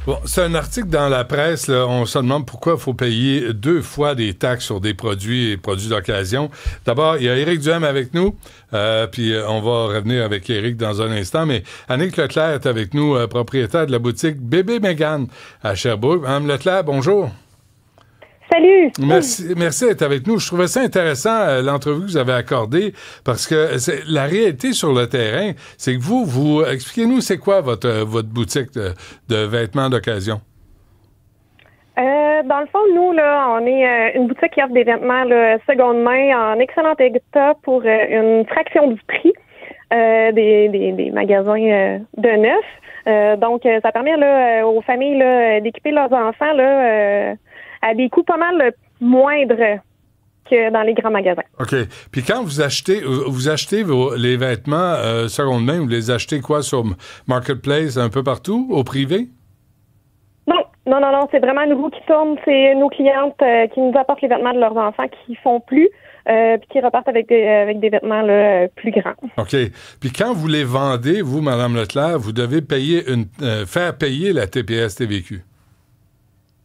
Bon, c'est un article dans la presse, là, on se demande pourquoi il faut payer 2 fois des taxes sur des produits et produits d'occasion. D'abord, il y a Éric Duhem avec nous, puis on va revenir avec Éric dans un instant, mais Annick Leclerc est avec nous, propriétaire de la boutique Bébé Mégane à Sherbrooke. Madame Leclerc, bonjour. Salut! Merci d'être avec nous. Je trouvais ça intéressant, l'entrevue que vous avez accordée, parce que la réalité sur le terrain, c'est que vous expliquez-nous, c'est quoi votre boutique de vêtements d'occasion? Dans le fond, nous, là, on est une boutique qui offre des vêtements là, seconde main en excellent état pour une fraction du prix des magasins de neuf. Donc, ça permet là, aux familles là, d'équiper leurs enfants là, à des coûts pas mal moindres que dans les grands magasins. OK. Puis quand vous achetez les vêtements seconde main, vous les achetez quoi sur Marketplace un peu partout, au privé? Non, c'est vraiment nous qui tourne. C'est nos clientes qui nous apportent les vêtements de leurs enfants qui font plus, puis qui repartent avec des vêtements là, plus grands. OK. Puis quand vous les vendez, vous, Mme Leclerc, vous devez payer faire payer la TPS-TVQ.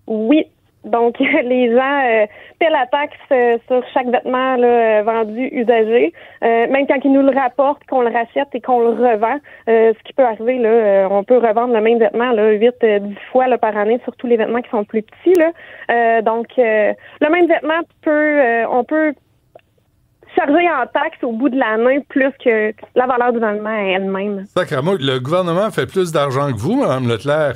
Oui. Donc, les gens paient la taxe sur chaque vêtement là, vendu usagé. Même quand ils nous le rapportent, qu'on le rachète et qu'on le revend, ce qui peut arriver, là, on peut revendre le même vêtement là, 8-10 fois là, par année sur tous les vêtements qui sont plus petits. Là. Donc, le même vêtement on peut charger en taxe au bout de l'année plus que la valeur du vêtement elle-même. Sacrément, le gouvernement fait plus d'argent que vous, Mme Leclerc.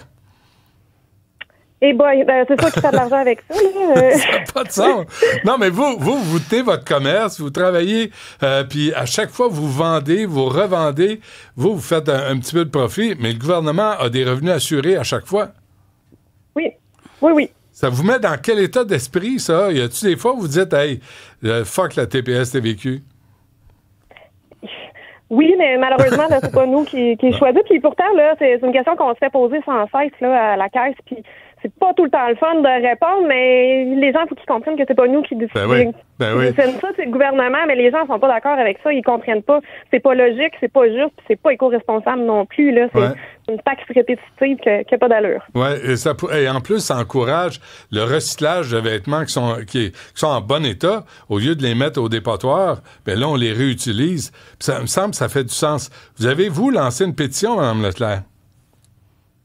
Eh boy, c'est toi qui fais de l'argent avec ça. Là. Ça n'a pas de sens. Non, mais vous tenez votre commerce, vous travaillez, puis à chaque fois vous vendez, vous revendez, vous faites un petit peu de profit, mais le gouvernement a des revenus assurés à chaque fois. Oui. Ça vous met dans quel état d'esprit, ça? Y a-tu des fois où vous dites, hey, fuck la TPS-TVQ? Oui, mais malheureusement, là, c'est pas nous qui choisissons. Puis pourtant, là, c'est une question qu'on se fait poser sans cesse là, à la caisse. Puis c'est pas tout le temps le fun de répondre, mais les gens, il faut qu'ils comprennent que c'est pas nous qui décident. Ben oui. C'est ça, c'est le gouvernement, mais les gens sont pas d'accord avec ça. Ils comprennent pas. C'est pas logique, c'est pas juste, puis c'est pas éco-responsable non plus. Là, c'est une taxe répétitive qui a pas d'allure. Oui, et en plus, ça encourage le recyclage de vêtements qui sont en bon état. Au lieu de les mettre au dépotoir, ben là, on les réutilise. Puis ça me semble que ça fait du sens. Vous avez, lancé une pétition, Mme Leclerc?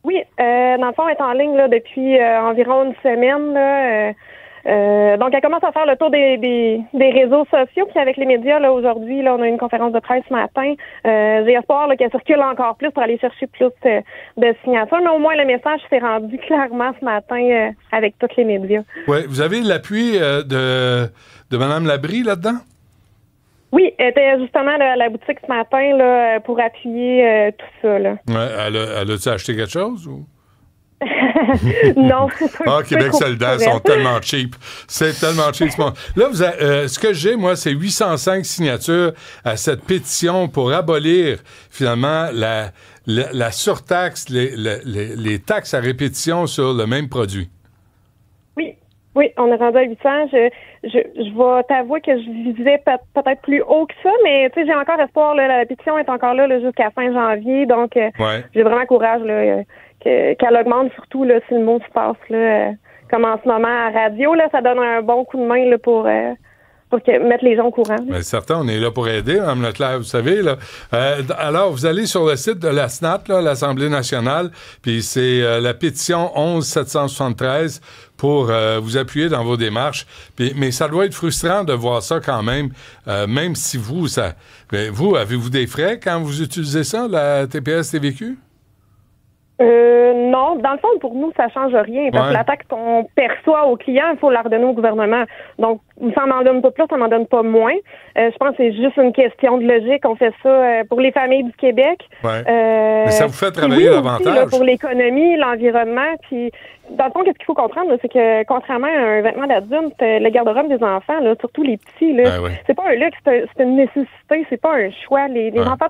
Oui, dans le fond, elle est en ligne là, depuis environ une semaine. Là, donc, elle commence à faire le tour des réseaux sociaux. Puis avec les médias, là, aujourd'hui, là, on a eu une conférence de presse ce matin. J'ai espoir là, qu'elle circule encore plus pour aller chercher plus de signatures. Mais au moins, le message s'est rendu clairement ce matin avec tous les médias. Oui, vous avez l'appui de Mme Labrie là-dedans? Oui, elle était justement à la boutique ce matin là, pour appuyer tout ça. Là. Ouais, elle a-tu acheté quelque chose ou? Non. Québec solidaire sont tellement cheap. C'est tellement cheap. Là, ce que j'ai, moi, c'est 805 signatures à cette pétition pour abolir, finalement, la surtaxe, les taxes à répétition sur le même produit. Oui, on est rendu à 800. Je vais t'avouer que je visais peut-être plus haut que ça, mais tu sais, j'ai encore espoir. Là, la pétition est encore là jusqu'à fin janvier, donc j'ai vraiment courage là, qu'elle augmente, surtout là, si le mot se passe là, comme en ce moment à radio. Là, ça donne un bon coup de main là, pour mettre les gens au courant. Bien, certain, on est là pour aider, Mme Leclerc, vous savez. Là. Alors, vous allez sur le site de la SNAT, là, l'Assemblée nationale, puis c'est la pétition 11-773 pour vous appuyer dans vos démarches. Mais ça doit être frustrant de voir ça quand même, même si vous, avez-vous des frais quand vous utilisez ça, la TPS-TVQ? Non, dans le fond, pour nous, ça change rien. Parce que la taxe qu'on perçoit aux clients, il faut la redonner au gouvernement. Donc, ça m'en donne pas plus, ça m'en donne pas moins. Je pense que c'est juste une question de logique. On fait ça pour les familles du Québec. Mais ça vous fait travailler davantage. Là, pour l'économie, l'environnement. Puis, dans le fond, qu'est-ce qu'il faut comprendre, là, c'est que contrairement à un vêtement d'adulte, le garde-robe des enfants, là, surtout les petits, là, c'est pas un luxe, c'est une nécessité, c'est pas un choix. Les enfants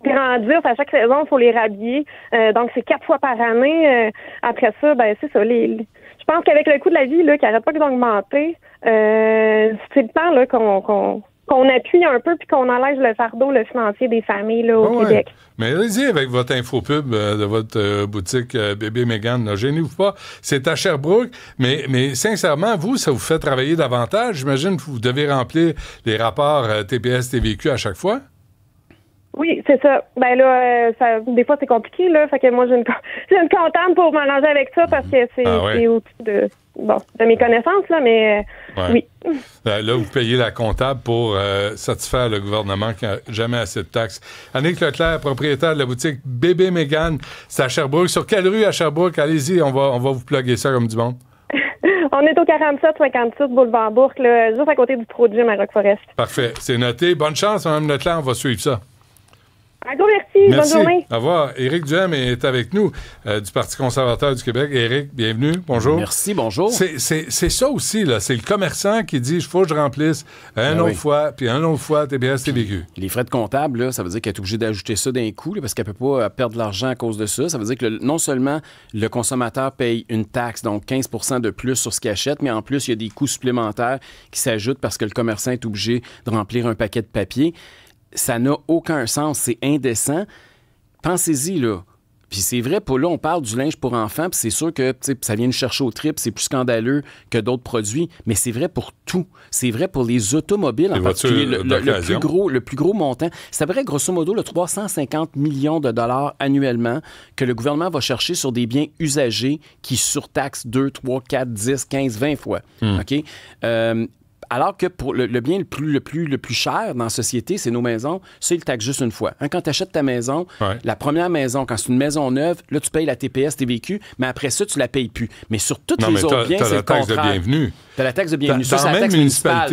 grandissent à chaque saison, il faut les rhabiller. Donc, c'est 4 fois par année. Après ça, ben c'est ça. Je pense qu'avec le coût de la vie là, qui n'arrête pas d'augmenter, c'est le temps là, qu'on appuie un peu puis qu'on allège le fardeau, le financier des familles là, au Québec. Mais allez-y avec votre infopub de votre boutique Bébé Mégane. Ne gênez-vous pas. C'est à Sherbrooke. Mais sincèrement, vous, ça vous fait travailler davantage. J'imagine que vous devez remplir les rapports TPS, TVQ à chaque fois. Oui, c'est ça. Ben là, des fois, c'est compliqué, là. Fait que moi, j'ai une comptable pour m'arranger avec ça parce que c'est au-dessus de mes connaissances, là, mais oui. Là, vous payez la comptable pour satisfaire le gouvernement qui n'a jamais assez de taxes. Annick Leclerc, propriétaire de la boutique Bébé Mégane, c'est à Sherbrooke. Sur quelle rue à Sherbrooke? Allez-y, on va vous plugger ça comme du monde. On est au 47-56 Boulevard Bourque, là, juste à côté du Pro Gym à Rock-Forest. Parfait, c'est noté. Bonne chance, Mme Leclerc, on va suivre ça. Un gros merci. Bonne journée. Au revoir. Éric Duhem est avec nous du Parti conservateur du Québec. Éric, bienvenue. Bonjour. Merci, bonjour. C'est ça aussi, là. C'est le commerçant qui dit, il faut que je remplisse fois, puis un autre fois, TPS, TVQ. Les frais de comptable, là, ça veut dire qu'elle est obligée d'ajouter ça d'un coup, là, parce qu'elle ne peut pas perdre de l'argent à cause de ça. Ça veut dire que non seulement le consommateur paye une taxe, donc 15 % de plus sur ce qu'il achète, mais en plus, il y a des coûts supplémentaires qui s'ajoutent parce que le commerçant est obligé de remplir un paquet de papier. Ça n'a aucun sens, c'est indécent. Pensez-y, là. Puis c'est vrai, pour là, on parle du linge pour enfants, puis c'est sûr que ça vient nous chercher au trip, c'est plus scandaleux que d'autres produits, mais c'est vrai pour tout. C'est vrai pour les automobiles, en particulier, le plus gros montant. Ça devrait, grosso modo, 350 millions de dollars annuellement que le gouvernement va chercher sur des biens usagés qui surtaxent 2, 3, 4, 10, 15, 20 fois. OK? Alors que pour le bien le plus cher dans la société, c'est nos maisons, ça, il taxe juste une fois. Quand tu achètes ta maison, la première maison, quand c'est une maison neuve, là, tu payes la TPS, TVQ, mais après ça, tu la payes plus. Mais sur tous les autres biens, c'est le contraire. Tu as la taxe de bienvenue. Tu as la taxe de bienvenue. Ça, c'est la taxe municipale.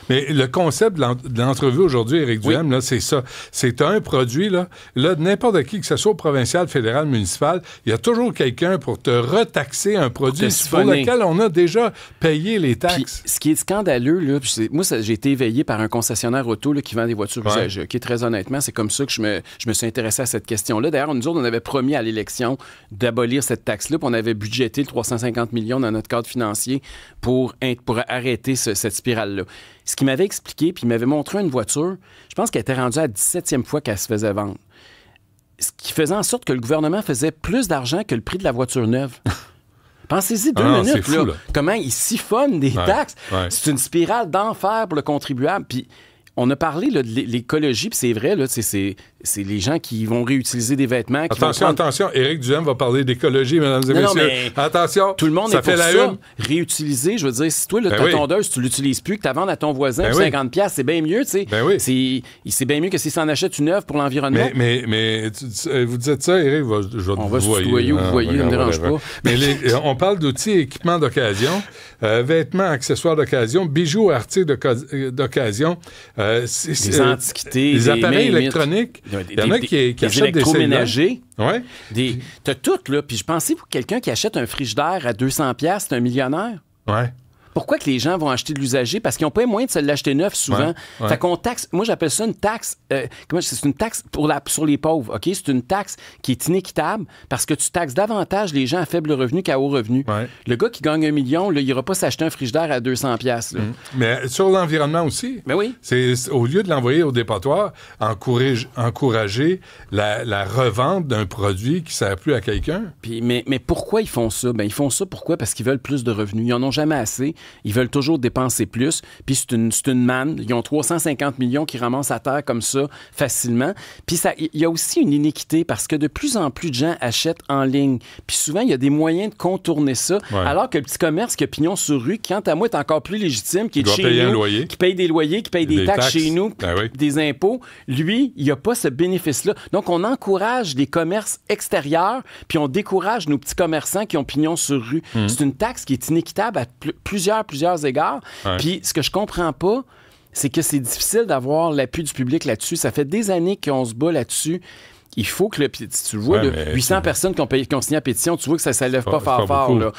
Mais le concept de l'entrevue aujourd'hui, Éric Duhem, là, c'est ça. C'est un produit, là, n'importe qui, que ce soit provincial, fédéral, municipal, il y a toujours quelqu'un pour te retaxer un produit pour lequel on a déjà payé les taxes. Puis, ce qui est scandaleux, là, moi, j'ai été éveillé par un concessionnaire auto là, qui vend des voitures usagées. Très honnêtement, c'est comme ça que je me suis intéressé à cette question-là. D'ailleurs, nous autres, on avait promis à l'élection d'abolir cette taxe-là, puis on avait budgété le 350 millions dans notre cadre financier pour arrêter cette spirale-là. Ce qu'il m'avait expliqué, puis il m'avait montré une voiture, je pense qu'elle était rendue à la 17e fois qu'elle se faisait vendre. Ce qui faisait en sorte que le gouvernement faisait plus d'argent que le prix de la voiture neuve. Pensez-y 2 minutes, fou, là. Comment ils siphonnent des taxes. C'est une spirale d'enfer pour le contribuable. Puis on a parlé là, de l'écologie, puis c'est vrai, là, c'est les gens qui vont réutiliser des vêtements. Attention, Éric Duhem va parler d'écologie, mesdames et messieurs. Mais attention, tout le monde ça est pour fait la ça. une. Réutiliser, je veux dire, si toi, ta tondeuse, tu l'utilises plus, que tu la vendes à ton voisin pour 50$, c'est bien mieux, tu sais. C'est bien mieux que s'il s'en achète une œuvre pour l'environnement. Mais vous dites ça, Éric, on va se tutoyer ou vous voyez, ça ne me dérange pas. Mais on parle d'outils et équipements d'occasion, vêtements, accessoires d'occasion, bijoux, articles d'occasion, des antiquités, des appareils électroniques. Il y en a qui achètent des électroménagers. Ouais. T'as tout, là. Puis je pensais pour quelqu'un qui achète un frigidaire à 200$, c'est un millionnaire. Ouais. Pourquoi que les gens vont acheter de l'usager? Parce qu'ils n'ont pas les moyens de se l'acheter neuf, souvent. Fait qu'on taxe... Moi, j'appelle ça une taxe... c'est une taxe sur les pauvres, OK? C'est une taxe qui est inéquitable parce que tu taxes davantage les gens à faible revenu qu'à haut revenu. Ouais. Le gars qui gagne 1 million, là, il n'ira pas s'acheter un frigidaire à 200$. Mais sur l'environnement aussi. Ben oui. C'est, au lieu de l'envoyer au dépotoir, encourager la revente d'un produit qui ne sert plus à quelqu'un. Mais pourquoi ils font ça? Ben, ils font ça pourquoi? Parce qu'ils veulent plus de revenus. Ils n'en ont jamais assez. Ils veulent toujours dépenser plus. Puis c'est une manne. Ils ont 350 millions qui ramassent à terre comme ça facilement. Puis il y a aussi une iniquité parce que de plus en plus de gens achètent en ligne. Puis souvent, il y a des moyens de contourner ça. Ouais. Alors que le petit commerce qui a pignon sur rue, qui, quant à moi, est encore plus légitime, qui est chez nous, qui paye des loyers, qui paye des taxes chez nous, des impôts, lui, il n'y a pas ce bénéfice-là. Donc, on encourage les commerces extérieurs, puis on décourage nos petits commerçants qui ont pignon sur rue. C'est une taxe qui est inéquitable à plusieurs égards. Ouais. Puis ce que je comprends pas, c'est que c'est difficile d'avoir l'appui du public là-dessus. Ça fait des années qu'on se bat là-dessus. Il faut que tu le vois, 800 personnes qui ont signé la pétition, tu vois que ça ne lève pas fort. Là.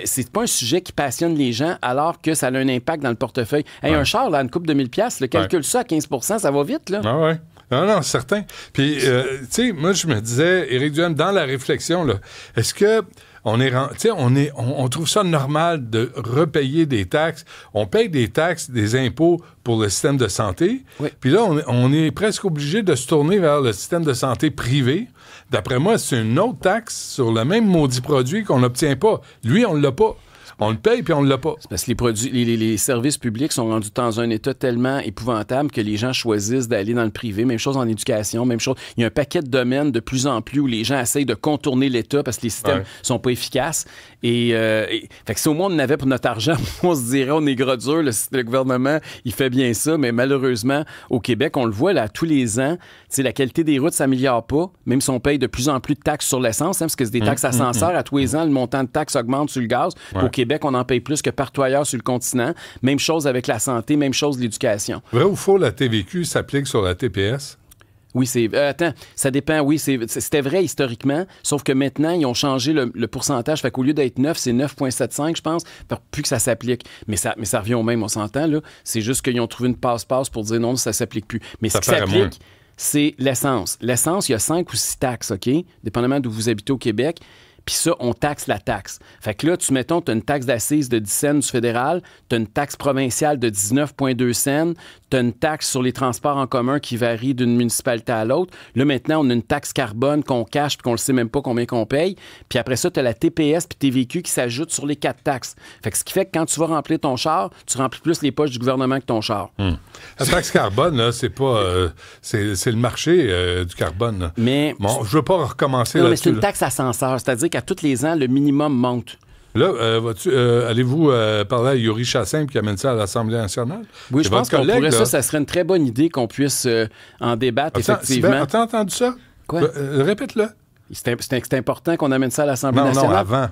C'est pas un sujet qui passionne les gens alors que ça a un impact dans le portefeuille. Hey, un char, là, une coupe de 1000$, calcule ça à 15%, ça va vite. Là. Ah ouais. Non, certain. Puis, tu sais, moi, je me disais, Éric Duhem, dans la réflexion, là, est-ce que on trouve ça normal de repayer des taxes. On paye des taxes, des impôts pour le système de santé. Oui. Puis là, on est presque obligé de se tourner vers le système de santé privé. D'après moi, c'est une autre taxe sur le même maudit produit qu'on n'obtient pas. Lui, on ne l'a pas. On le paye puis on ne l'a pas. C'est parce que les services publics sont rendus dans un état tellement épouvantable que les gens choisissent d'aller dans le privé. Même chose en éducation, même chose. Il y a un paquet de domaines de plus en plus où les gens essayent de contourner l'État parce que les systèmes sont pas efficaces. Fait que si au moins on en avait pour notre argent, on se dirait on est gros dur, le gouvernement, il fait bien ça. Mais malheureusement, au Québec, on le voit là, tous les ans, la qualité des routes s'améliore pas, même si on paye de plus en plus de taxes sur l'essence, parce que c'est des taxes ascenseurs. À tous les ans, le montant de taxes augmente sur le gaz. Au Québec, on en paye plus que partout ailleurs sur le continent. Même chose avec la santé, même chose l'éducation. Vrai ou faux, la TVQ s'applique sur la TPS? Oui, attends, ça dépend. Oui, c'était vrai historiquement, sauf que maintenant, ils ont changé le pourcentage. Fait qu'au lieu d'être 9, c'est 9,75, je pense, plus que ça s'applique. Mais ça revient au même, on s'entend, là. C'est juste qu'ils ont trouvé une passe-passe pour dire non, ça s'applique plus. Mais ce qui s'applique, c'est l'essence. L'essence, il y a 5 ou 6 taxes, OK? Dépendamment d'où vous habitez au Québec. Puis ça, on taxe la taxe. Fait que là, tu as une taxe d'assises de 10 cents du fédéral, tu as une taxe provinciale de 19,2 cents, tu as une taxe sur les transports en commun qui varie d'une municipalité à l'autre. Là, maintenant, on a une taxe carbone qu'on cache puis qu'on ne sait même pas combien qu'on paye. Puis après ça, tu as la TPS puis TVQ qui s'ajoutent sur les 4 taxes. Fait que ce qui fait que quand tu vas remplir ton char, tu remplis plus les poches du gouvernement que ton char. La taxe carbone, là, c'est pas... c'est le marché du carbone. Là. Mais... Bon, je veux pas recommencer là-dessus. Non, mais c'est une là. taxe ascenseur. C'est-à-dire qu'à tous les ans, le minimum monte. Là, allez-vous parler à Yuri Chassin qui amène ça à l'Assemblée nationale? Oui, je pense qu'on pourrait ça serait une très bonne idée qu'on puisse en débattre, effectivement. As-tu entendu ça? Quoi? Répète-le. C'est important qu'on amène ça à l'Assemblée nationale? Non, avant.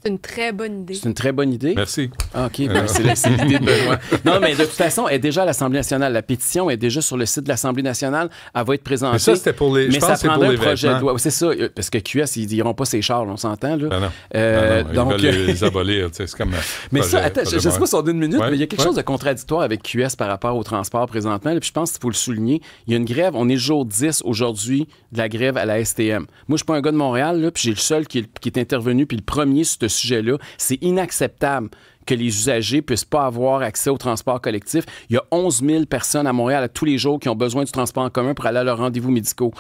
C'est une très bonne idée. C'est une très bonne idée? Merci. Ah, OK, c'est l'idée de Benoît. Non, mais de toute façon, elle est déjà à l'Assemblée nationale. La pétition est déjà sur le site de l'Assemblée nationale. Elle va être présentée. Mais ça, c'était pour les... Mais ça prendrait un projet de loi. C'est ça, parce que QS, ils diront pas ses chars, on s'entend, là. Non, donc... Ils veulent les abolir, c'est comme... Mais ça, attends, je sais pas si on a une minute, mais il y a quelque chose de contradictoire contradictoire avec QS par rapport au transport présentement. Puis je pense qu'il faut le souligner. Il y a une grève, on est le jour 10 aujourd'hui de la grève à la STM. Moi, je suis pas un gars de Montréal, là, puis j'ai le seul qui est intervenu, puis le premier sur ce sujet-là. C'est inacceptable que les usagers puissent pas avoir accès au transport collectif. Il y a 11 000 personnes à Montréal tous les jours qui ont besoin du transport en commun pour aller à leurs rendez-vous médicaux.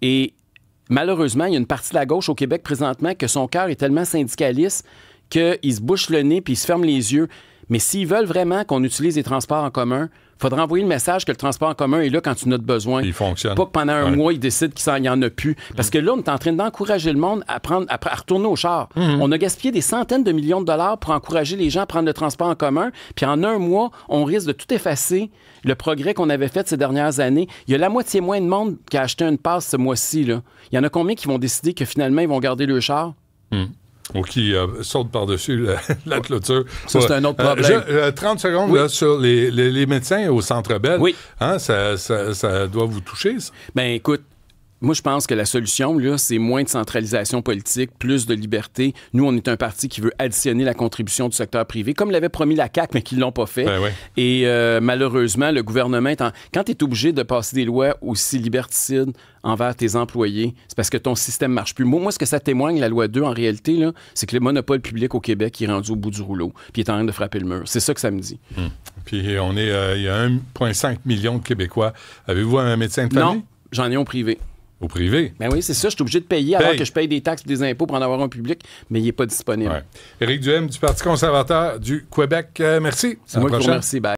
Et malheureusement, il y a une partie de la gauche au Québec présentement que son cœur est tellement syndicaliste qu'il se bouche le nez puis il se ferme les yeux. Mais s'ils veulent vraiment qu'on utilise les transports en commun, il faudra envoyer le message que le transport en commun est là quand tu en as besoin. Il fonctionne. Pas que pendant un mois, ils décident qu'il n'y en a plus. Parce que là, on est en train d'encourager le monde à retourner au char. On a gaspillé des centaines de millions de dollars pour encourager les gens à prendre le transport en commun. Puis en un mois, on risque de tout effacer le progrès qu'on avait fait ces dernières années. Il y a la moitié moins de monde qui a acheté une passe ce mois-ci. Là. Il y en a combien qui vont décider que finalement, ils vont garder le char? Ou qui saute par-dessus la clôture. Ça, c'est un autre problème. 30 secondes là, sur les médecins au Centre Bell. Oui. Hein, ça doit vous toucher, ça? Ben écoute, moi, je pense que la solution, là, c'est moins de centralisation politique, plus de liberté. Nous, on est un parti qui veut additionner la contribution du secteur privé, comme l'avait promis la CAQ, mais qui ne l'ont pas fait. Ben oui. Et malheureusement, le gouvernement, quand tu es obligé de passer des lois aussi liberticides envers tes employés, c'est parce que ton système ne marche plus. Moi, ce que ça témoigne, la loi 2, en réalité, là, c'est que le monopole public au Québec est rendu au bout du rouleau, puis il est en train de frapper le mur. C'est ça que ça me dit. Puis il y a 1,5 million de Québécois. Avez-vous un médecin de famille? Non, j'en ai un privé. Au privé? Ben oui, c'est ça. Je suis obligé de payer alors que je paye des taxes et des impôts pour en avoir un public, mais il n'est pas disponible. Ouais. Éric Duhaime du Parti conservateur du Québec. Merci. C'est moi qui vous remercie. Bye.